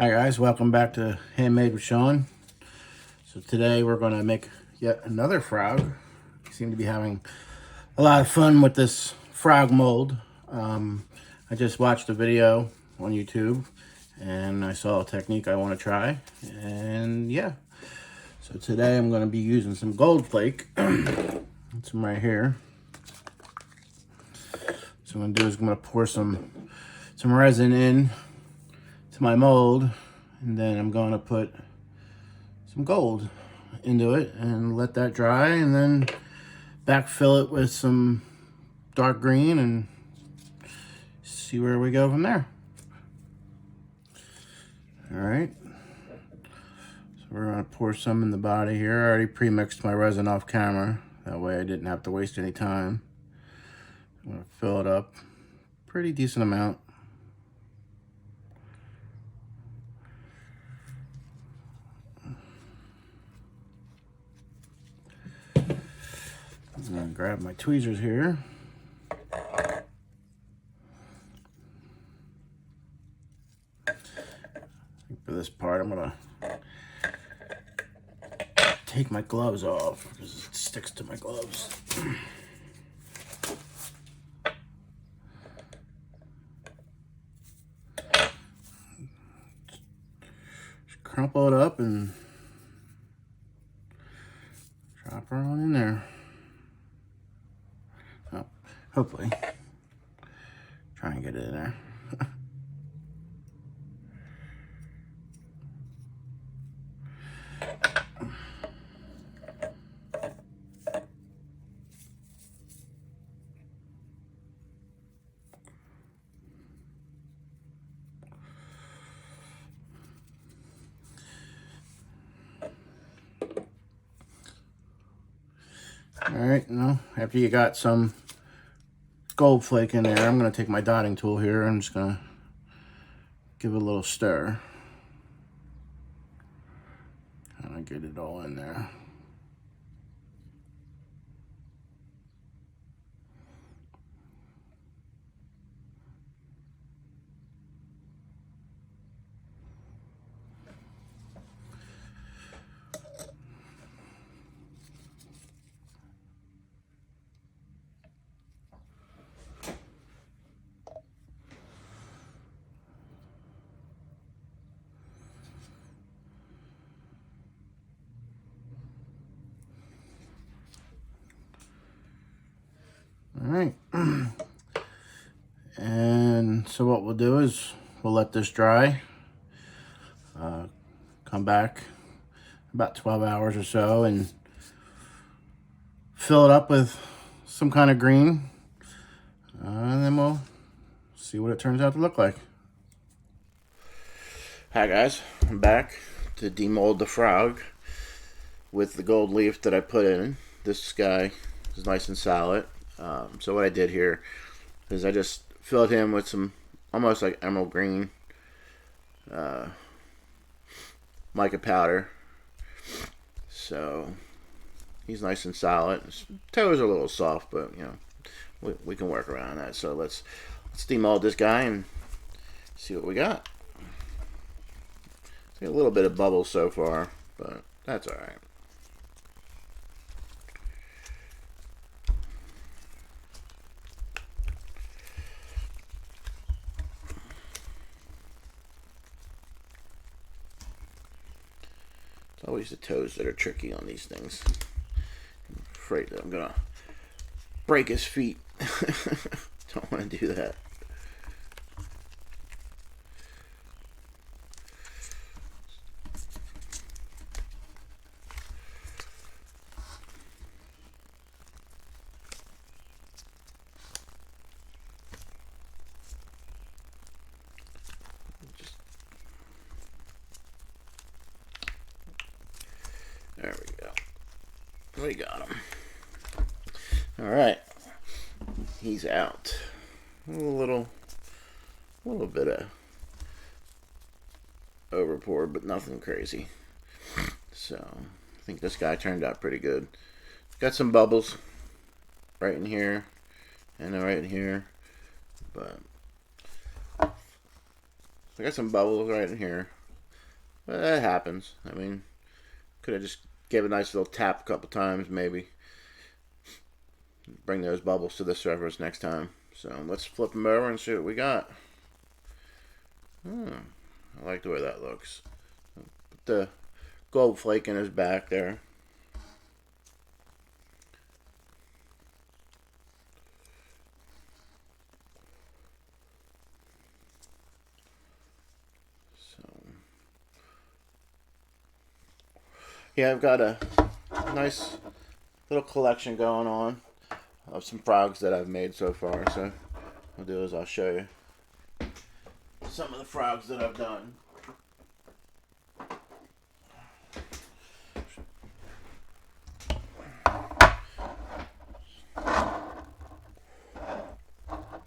Hi guys, welcome back to Handmade with Sean. So today we're going to make yet another frog. I seem to be having a lot of fun with this frog mold. I just watched a video on YouTube and I saw a technique I want to try, and yeah. So today I'm going to be using some gold flake. Some right here. So what I'm going to do is I'm going to pour some resin in to my mold, and then I'm going to put some gold into it and let that dry, and then backfill it with some dark green and see where we go from there. All right, so we're going to pour some in the body here. I already pre-mixed my resin off camera, that way I didn't have to waste any time. I'm going to fill it up pretty decent amount. I'm going to grab my tweezers here. For this part, I'm going to take my gloves off because it sticks to my gloves. Just crumple it up and drop her on in there. Oh, hopefully. Try and get it in there. Alright, now after you got some gold flake in there, I'm going to take my dotting tool here. I'm just going to give it a little stir. Kind of get it all in there. Alright, and so what we'll do is we'll let this dry, come back about 12 hours or so and fill it up with some kind of green, and then we'll see what it turns out to look like. Hi guys, I'm back to demold the frog with the gold leaf that I put in. This guy is nice and solid. So what I did here is I just filled him with some almost like emerald green mica powder. So he's nice and solid. His toes are a little soft, but you know, we can work around that. So let's demold this guy and see what we got. See a little bit of bubbles so far, but that's all right. It's always the toes that are tricky on these things. I'm afraid that I'm gonna break his feet. Don't want to do that. There we go. We got him. Alright. He's out. A little bit of overpour, but nothing crazy. So, I think this guy turned out pretty good. Got some bubbles right in here and right in here. But I got some bubbles right in here. But that happens. I mean, could have just gave a nice little tap a couple times, maybe. Bring those bubbles to the surface next time. So let's flip them over and see what we got. I like the way that looks. Put the gold flake in his back there. Yeah, I've got a nice little collection going on of some frogs that I've made so far. So what I'll do is I'll show you some of the frogs that I've done.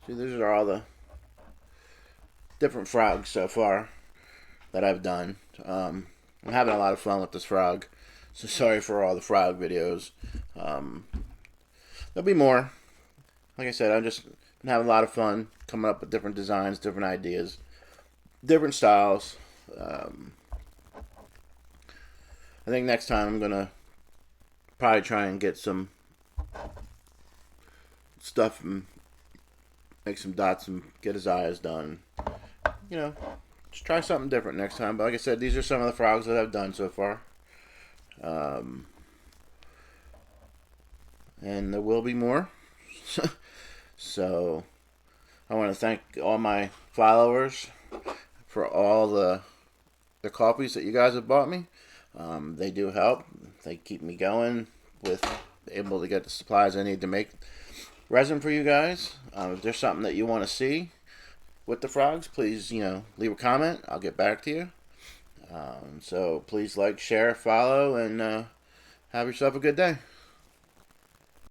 See, these are all the different frogs so far that I've done. I'm having a lot of fun with this frog. So sorry for all the frog videos. There'll be more. Like I said, I'm just having a lot of fun coming up with different designs, different ideas, different styles. I think next time I'm gonna probably try and get some stuff and make some dots and get his eyes done. You know, just try something different next time. But like I said, these are some of the frogs that I've done so far. And there will be more. So I want to thank all my followers for all the copies that you guys have bought me. They do help. They keep me going with able to get the supplies I need to make resin for you guys. If there's something that you want to see with the frogs, please, leave a comment. I'll get back to you. So please like, share, follow, and have yourself a good day.